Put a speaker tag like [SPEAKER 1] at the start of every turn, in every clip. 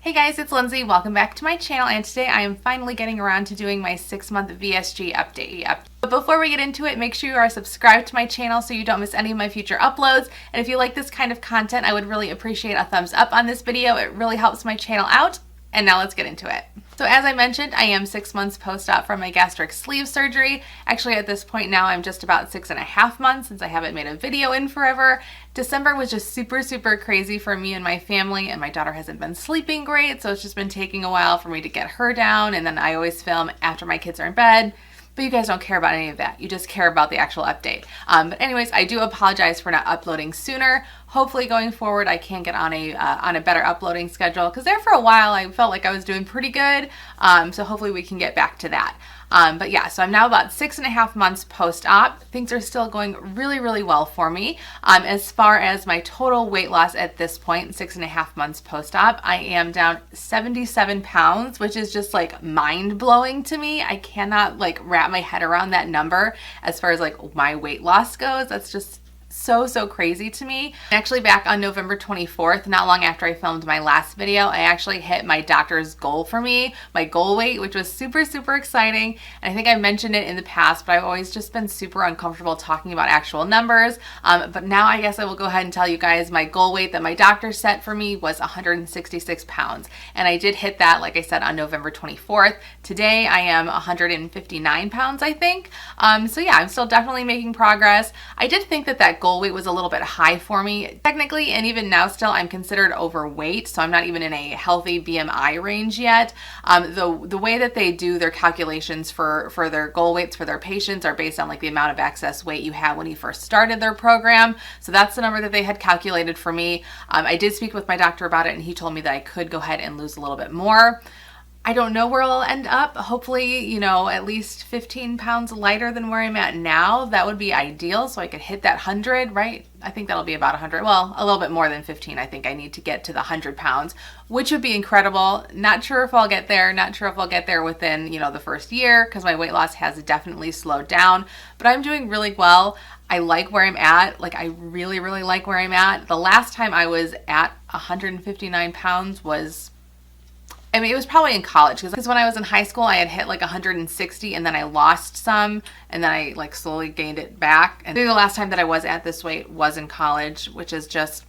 [SPEAKER 1] Hey guys, it's Lindsay. Welcome back to my channel, and today I am finally getting around to doing my 6-month VSG update. But before we get into it, make sure you are subscribed to my channel so you don't miss any of my future uploads. And if you like this kind of content, I would really appreciate a thumbs up on this video. It really helps my channel out. And now let's get into it. So as I mentioned, I am 6 months post-op from my gastric sleeve surgery. Actually, at this point now, I'm just about 6.5 months since I haven't made a video in forever. December was just super crazy for me and my family, and my daughter hasn't been sleeping great, so it's just been taking a while for me to get her down, and then I always film after my kids are in bed. But you guys don't care about any of that. You just care about the actual update. But anyways, I do apologize for not uploading sooner. Hopefully going forward, I can get on a better uploading schedule, because there for a while I felt like I was doing pretty good. So hopefully we can get back to that. But yeah, so I'm now about 6.5 months post-op. Things are still going really well for me. As far as my total weight loss at this point, 6.5 months post-op, I am down 77 pounds, which is just like mind-blowing to me. I cannot like wrap my head around that number as far as like my weight loss goes. That's just so crazy to me. Actually, back on November 24th, not long after I filmed my last video, I actually hit my doctor's goal for me, my goal weight, which was super exciting. And I think I mentioned it in the past, but I've always just been super uncomfortable talking about actual numbers. But now I guess I will go ahead and tell you guys my goal weight that my doctor set for me was 166 pounds. And I did hit that, like I said, on November 24th. Today I am 159 pounds, I think. So yeah, I'm still definitely making progress. I did think that goal weight was a little bit high for me technically, and even now still I'm considered overweight, so I'm not even in a healthy BMI range yet. The way that they do their calculations for their goal weights for their patients are based on like the amount of excess weight you had when you first started their program. So that's the number that they had calculated for me. I did speak with my doctor about it, and he told me that I could go ahead and lose a little bit more. I don't know where I'll end up. Hopefully, you know, at least 15 pounds lighter than where I'm at now. That would be ideal, so I could hit that 100, right? I think that'll be about 100. Well, a little bit more than 15. I think I need to get to the 100 pounds, which would be incredible. Not sure if I'll get there. Not sure if I'll get there within, you know, the first year, because my weight loss has definitely slowed down. But I'm doing really well. I like where I'm at. Like, I really like where I'm at. The last time I was at 159 pounds was, I mean, it was probably in college, because when I was in high school, I had hit like 160, and then I lost some, and then I like slowly gained it back. And the last time that I was at this weight was in college, which is just,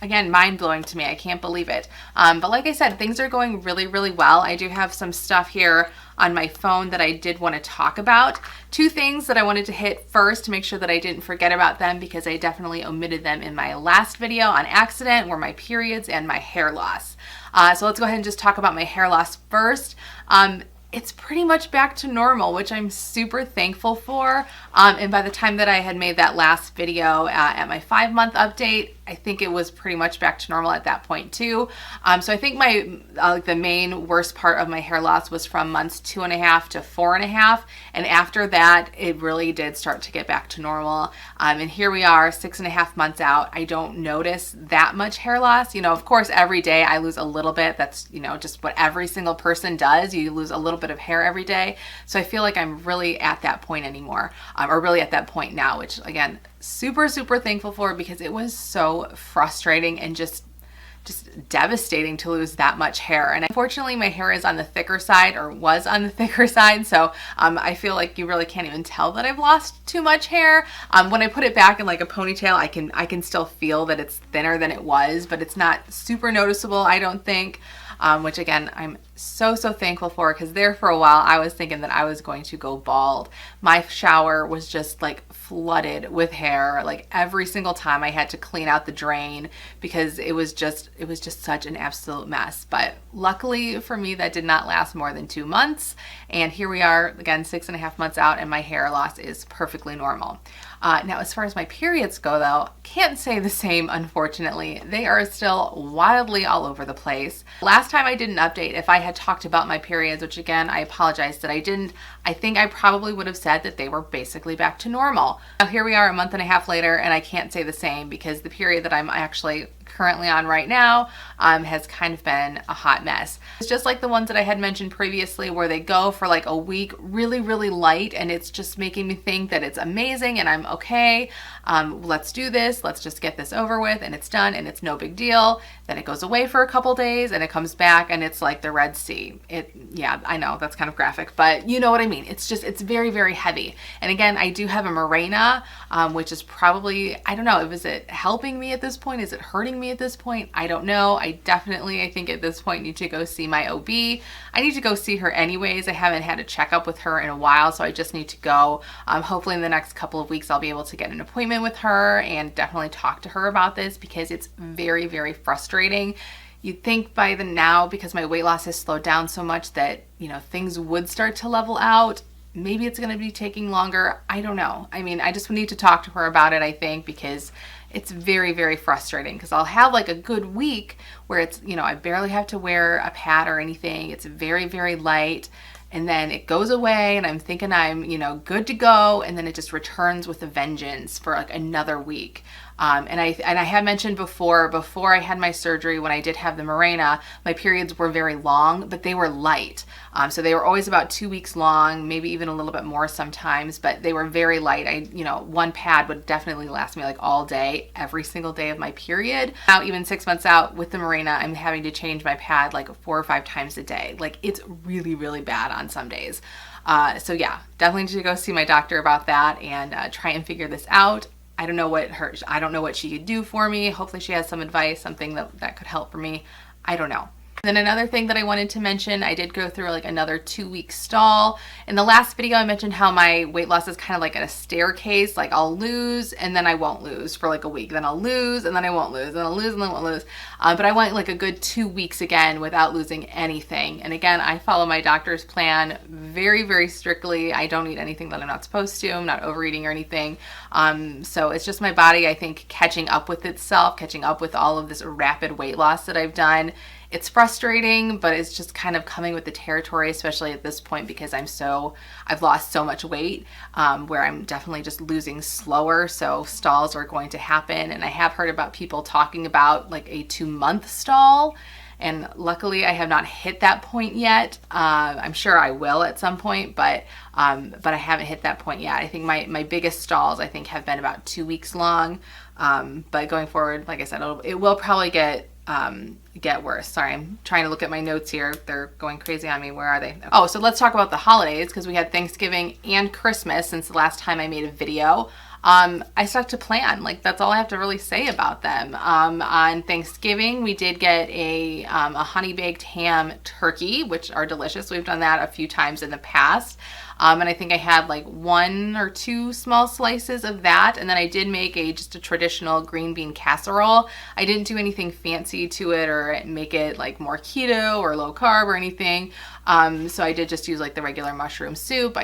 [SPEAKER 1] again, mind-blowing to me. I can't believe it. But like I said, things are going really well. I do have some stuff here on my phone that I did want to talk about. Two things that I wanted to hit first to make sure that I didn't forget about them, because I definitely omitted them in my last video on accident, were my periods and my hair loss. So let's go ahead and just talk about my hair loss first. It's pretty much back to normal, which I'm super thankful for. And by the time that I had made that last video at my 5-month update, I think it was pretty much back to normal at that point too. So I think my the main worst part of my hair loss was from months 2.5 to 4.5, and after that it really did start to get back to normal. And here we are 6.5 months out. I don't notice that much hair loss. You know, of course, every day I lose a little bit. That's, you know, just what every single person does. You lose a little bit of hair every day. So I feel like I'm really at that point anymore, or really at that point now, which again, super thankful for, because it was so frustrating and just devastating to lose that much hair. And unfortunately, my hair is on the thicker side, or was on the thicker side, so I feel like you really can't even tell that I've lost too much hair. When I put it back in like a ponytail, I can still feel that it's thinner than it was, but it's not super noticeable, I don't think. Which again, I'm so thankful for, because there for a while I was thinking that I was going to go bald. My shower was just like flooded with hair. Like every single time I had to clean out the drain, because it was just such an absolute mess. But luckily for me, that did not last more than 2 months. And here we are again, 6.5 months out, and my hair loss is perfectly normal. Now, as far as my periods go though, can't say the same, unfortunately. They are still wildly all over the place. Last time I did an update, if I had talked about my periods, which again, I apologize that I didn't, I think I probably would have said that they were basically back to normal. Now here we are 1.5 months later, and I can't say the same, because the period that I'm actually currently on right now has kind of been a hot mess. It's just like the ones that I had mentioned previously where they go for like a week really, really light, and it's just making me think that it's amazing and I'm okay. Let's do this. Let's just get this over with and it's done and it's no big deal. Then it goes away for a couple days and it comes back and it's like the Red Sea. Yeah, I know that's kind of graphic, but you know what I mean. It's very, very heavy. And again, I do have a Mirena, which is probably, I don't know, is it helping me at this point? Is it hurting me at this point? I don't know. I think at this point need to go see my OB. I need to go see her anyways. I haven't had a checkup with her in a while, so I just need to go. Hopefully in the next couple of weeks, I'll be able to get an appointment with her and definitely talk to her about this because it's very, very frustrating. You'd think by the now, because my weight loss has slowed down so much that, you know, things would start to level out. Maybe it's going to be taking longer. I don't know. I mean, I just need to talk to her about it, I think, because it's very, very frustrating because I'll have like a good week where it's, you know, I barely have to wear a pad or anything. It's very, very light. And then it goes away and I'm thinking I'm, you know, good to go. And then it just returns with a vengeance for like another week. And I had mentioned before I had my surgery, when I did have the Mirena, my periods were very long, but they were light. So they were always about 2 weeks long, maybe even a little bit more sometimes, but they were very light. You know, one pad would definitely last me like all day, every single day of my period. Now, even 6 months out with the Mirena, I'm having to change my pad like 4 or 5 times a day. Like it's really, really bad on some days. So yeah, definitely need to go see my doctor about that and try and figure this out. I don't know what she could do for me. Hopefully she has some advice, something that could help for me. I don't know. Then another thing that I wanted to mention, I did go through like another 2-week stall. In the last video, I mentioned how my weight loss is kind of like a staircase. Like I'll lose and then I won't lose for like a week. Then I'll lose and then I won't lose. Then I'll lose and then I won't lose. But I went like a good 2 weeks again without losing anything. And again, I follow my doctor's plan very, very strictly. I don't eat anything that I'm not supposed to. I'm not overeating or anything. So it's just my body, I think, catching up with itself, catching up with all of this rapid weight loss that I've done. It's frustrating, but it's just kind of coming with the territory, especially at this point because I've lost so much weight, where I'm definitely just losing slower. So stalls are going to happen. And I have heard about people talking about like a 2-month stall. And luckily I have not hit that point yet. I'm sure I will at some point, but I haven't hit that point yet. I think my biggest stalls, I think, have been about 2 weeks long. But going forward, like I said, it will probably get worse. Sorry, I'm trying to look at my notes here. They're going crazy on me. Where are they? Oh, so let's talk about the holidays because we had Thanksgiving and Christmas since the last time I made a video. I stuck to plan. Like that's all I have to really say about them. On Thanksgiving, we did get a honey baked ham turkey, which are delicious. We've done that a few times in the past. And I think I had like 1 or 2 small slices of that. And then I did make just a traditional green bean casserole. I didn't do anything fancy to it or make it like more keto or low carb or anything. So I did just use like the regular mushroom soup.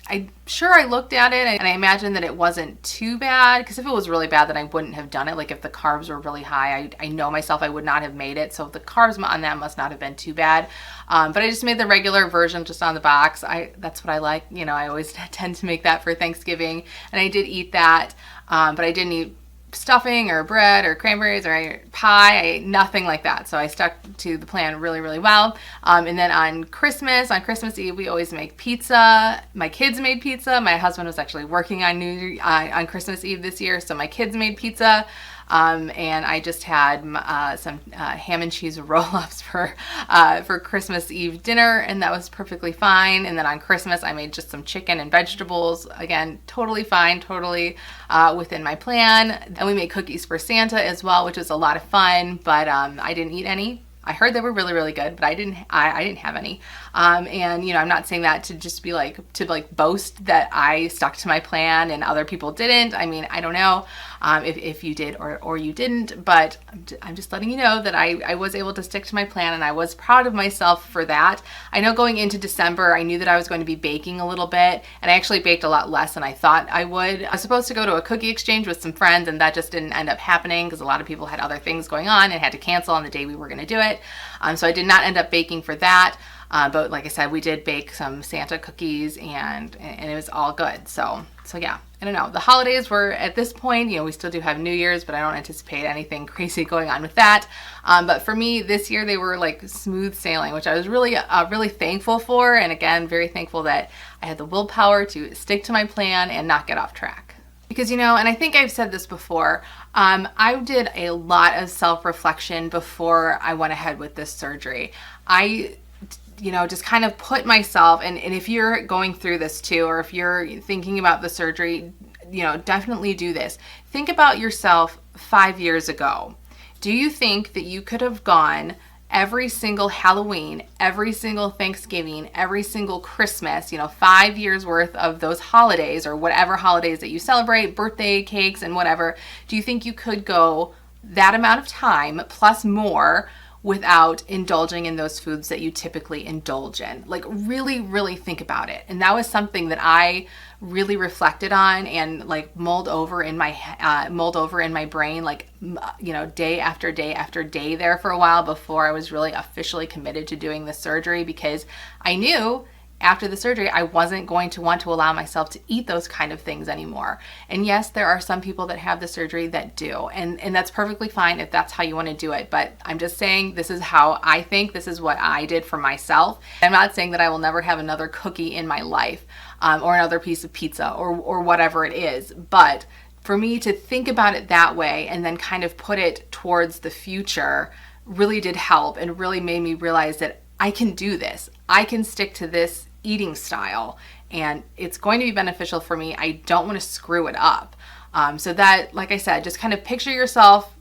[SPEAKER 1] I'm sure I looked at it and I imagined that it wasn't too bad, because if it was really bad then I wouldn't have done it. Like if the carbs were really high, I know myself I would not have made it. So the carbs on that must not have been too bad. But I just made the regular version just on the box. That's what I like. You know, I always tend to make that for Thanksgiving, and I did eat that, but I didn't eat stuffing or bread or cranberries or pie, nothing like that. So I stuck to the plan really, really well. And then on Christmas Eve, we always make pizza. My kids made pizza. My husband was actually working on Christmas Eve this year, so my kids made pizza. And I just had some ham and cheese roll-ups for Christmas Eve dinner, and that was perfectly fine. And then on Christmas, I made just some chicken and vegetables. Again, totally fine, totally within my plan. And we made cookies for Santa as well, which was a lot of fun, but I didn't eat any. I heard they were really, really good, but I didn't have any. And you know, I'm not saying that to just be like, boast that I stuck to my plan and other people didn't. I mean, I don't know if you did or you didn't, but I'm just letting you know that I was able to stick to my plan, and I was proud of myself for that. I know going into December, I knew that I was going to be baking a little bit, and I actually baked a lot less than I thought I would. I was supposed to go to a cookie exchange with some friends, and that just didn't end up happening because a lot of people had other things going on and had to cancel on the day we were going to do it. So I did not end up baking for that. But like I said, we did bake some Santa cookies and it was all good. So yeah, I don't know. The holidays were at this point, you know, we still do have New Year's, but I don't anticipate anything crazy going on with that. But for me this year, they were like smooth sailing, which I was really, really thankful for. And again, very thankful that I had the willpower to stick to my plan and not get off track. Because, you know, and I think I've said this before, I did a lot of self-reflection before I went ahead with this surgery. I, you know, just kind of put myself, and if you're going through this too, or if you're thinking about the surgery, you know, definitely do this. Think about yourself 5 years ago. Do you think that you could have gone every single Halloween, every single Thanksgiving, every single Christmas, you know, 5 years worth of those holidays or whatever holidays that you celebrate, birthday cakes and whatever, do you think you could go that amount of time plus more without indulging in those foods that you typically indulge in? Like really, really think about it. And that was something that I really reflected on and like mulled over in my brain, like, you know, day after day after day there for a while before I was really officially committed to doing the surgery, because I knew after the surgery, I wasn't going to want to allow myself to eat those kind of things anymore. And yes, there are some people that have the surgery that do, and that's perfectly fine if that's how you want to do it. But I'm just saying, this is how I think, this is what I did for myself. I'm not saying that I will never have another cookie in my life, or another piece of pizza or whatever it is. But for me to think about it that way and then kind of put it towards the future really did help, and really made me realize that I can do this. I can stick to this eating style and it's going to be beneficial for me. I don't want to screw it up. So that, like I said, just kind of picture yourself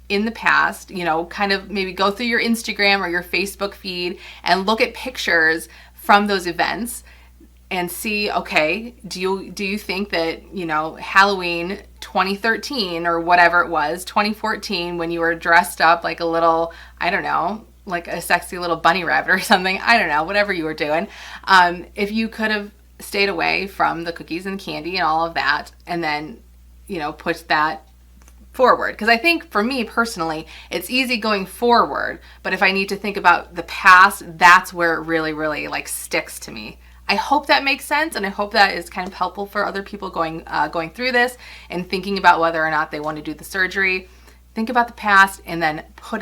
[SPEAKER 1] in the past, you know, kind of maybe go through your Instagram or your Facebook feed and look at pictures from those events and see, okay, do you think that, you know, Halloween 2013 or whatever it was, 2014, when you were dressed up like a little, I don't know, like a sexy little bunny rabbit or something, I don't know, whatever you were doing, if you could have stayed away from the cookies and candy and all of that, and then, you know, push that forward. Because I think for me personally, it's easy going forward, but if I need to think about the past, that's where it really, really like sticks to me. I hope that makes sense, and I hope that is kind of helpful for other people going through this and thinking about whether or not they want to do the surgery. Think about the past and then put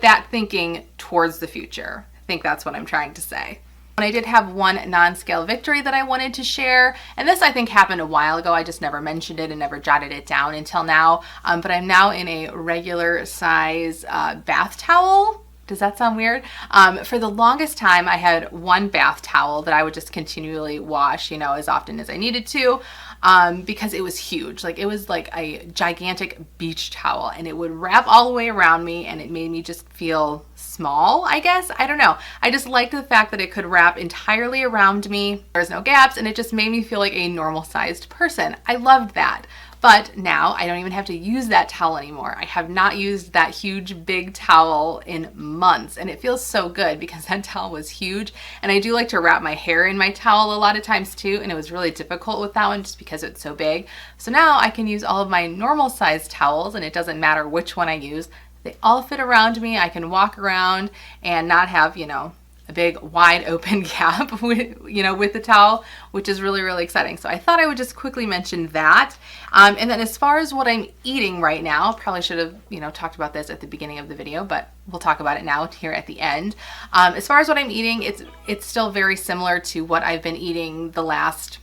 [SPEAKER 1] that thinking towards the future. I think that's what I'm trying to say. And I did have one non-scale victory that I wanted to share, and this I think happened a while ago. I just never mentioned it and never jotted it down until now. But I'm now in a regular size bath towel. Does that sound weird? For the longest time, I had one bath towel that I would just continually wash, you know, as often as I needed to, because it was huge. Like, it was like a gigantic beach towel, and it would wrap all the way around me, and it made me just feel small, I guess. I don't know. I just liked the fact that it could wrap entirely around me. There's no gaps, and it just made me feel like a normal-sized person. I loved that. But now I don't even have to use that towel anymore. I have not used that huge big towel in months, and it feels so good because that towel was huge. And I do like to wrap my hair in my towel a lot of times too, and it was really difficult with that one just because it's so big. So now I can use all of my normal size towels, and it doesn't matter which one I use. They all fit around me. I can walk around and not have, you know, a big wide open gap with the towel, which is really, really exciting. So I thought I would just quickly mention that. And then as far as what I'm eating right now, probably should have, you know, talked about this at the beginning of the video, but we'll talk about it now here at the end. As far as what I'm eating, it's still very similar to what I've been eating the last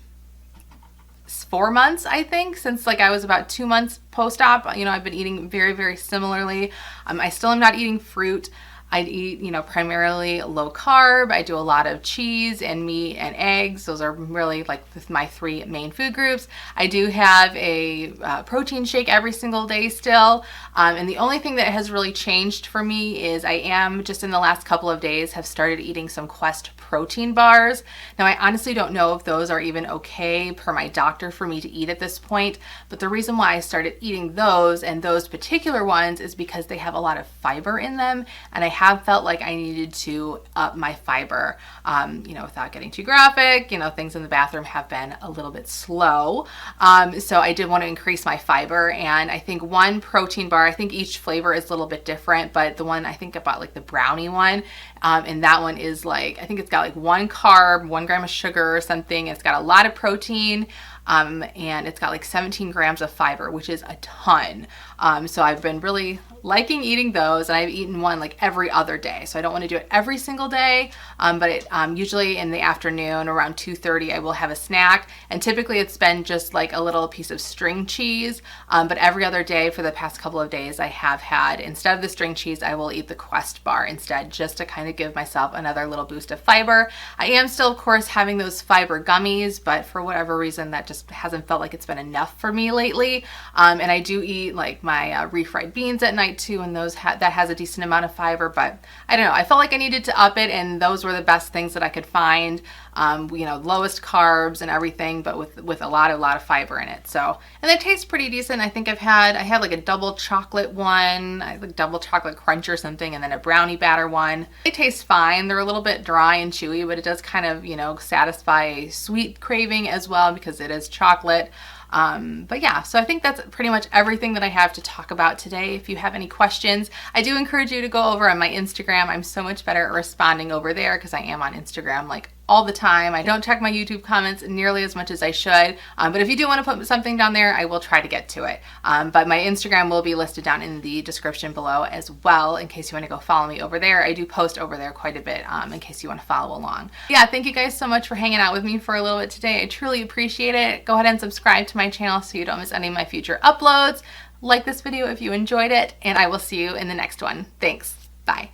[SPEAKER 1] 4 months, I think, since like I was about 2 months post-op. You know, I've been eating very, very similarly. I still am not eating fruit. I eat, you know, primarily low carb. I do a lot of cheese and meat and eggs. Those are really like my 3 main food groups. I do have a protein shake every single day still. And the only thing that has really changed for me is I am just in the last couple of days have started eating some Quest protein bars. Now, I honestly don't know if those are even okay per my doctor for me to eat at this point, but the reason why I started eating those and those particular ones is because they have a lot of fiber in them, and I have felt like I needed to up my fiber, without getting too graphic. Things in the bathroom have been a little bit slow. So I did want to increase my fiber, and I think one protein bar, I think each flavor is a little bit different, but the one I think I bought, like the brownie one, and that one is like, I think it's got like 1 carb, 1 gram of sugar or something. It's got a lot of protein. And it's got like 17 grams of fiber, which is a ton. So I've been really liking eating those, and I've eaten one like every other day. So I don't want to do it every single day, but usually in the afternoon around 2:30 I will have a snack, and typically it's been just like a little piece of string cheese, but every other day for the past couple of days I have had, instead of the string cheese, I will eat the Quest bar instead, just to kind of give myself another little boost of fiber. I am still, of course, having those fiber gummies, but for whatever reason that just hasn't felt like it's been enough for me lately. And I do eat like my refried beans at night too, and those that has a decent amount of fiber, but I don't know, I felt like I needed to up it, and those were the best things that I could find. Lowest carbs and everything, but with a lot of fiber in it. So, and they taste pretty decent. I think I had like a double chocolate one, like double chocolate crunch or something, and then a brownie batter one. They taste fine. They're a little bit dry and chewy, but it does kind of, satisfy a sweet craving as well because it is chocolate. But yeah, so I think that's pretty much everything that I have to talk about today. If you have any questions, I do encourage you to go over on my Instagram. I'm so much better at responding over there because I am on Instagram like all the time. I don't check my YouTube comments nearly as much as I should, but if you do want to put something down there, I will try to get to it. But my Instagram will be listed down in the description below as well, in case you want to go follow me over there. I do post over there quite a bit, in case you want to follow along. Yeah, thank you guys so much for hanging out with me for a little bit today. I truly appreciate it. Go ahead and subscribe to my channel so you don't miss any of my future uploads. Like this video if you enjoyed it, and I will see you in the next one. Thanks. Bye.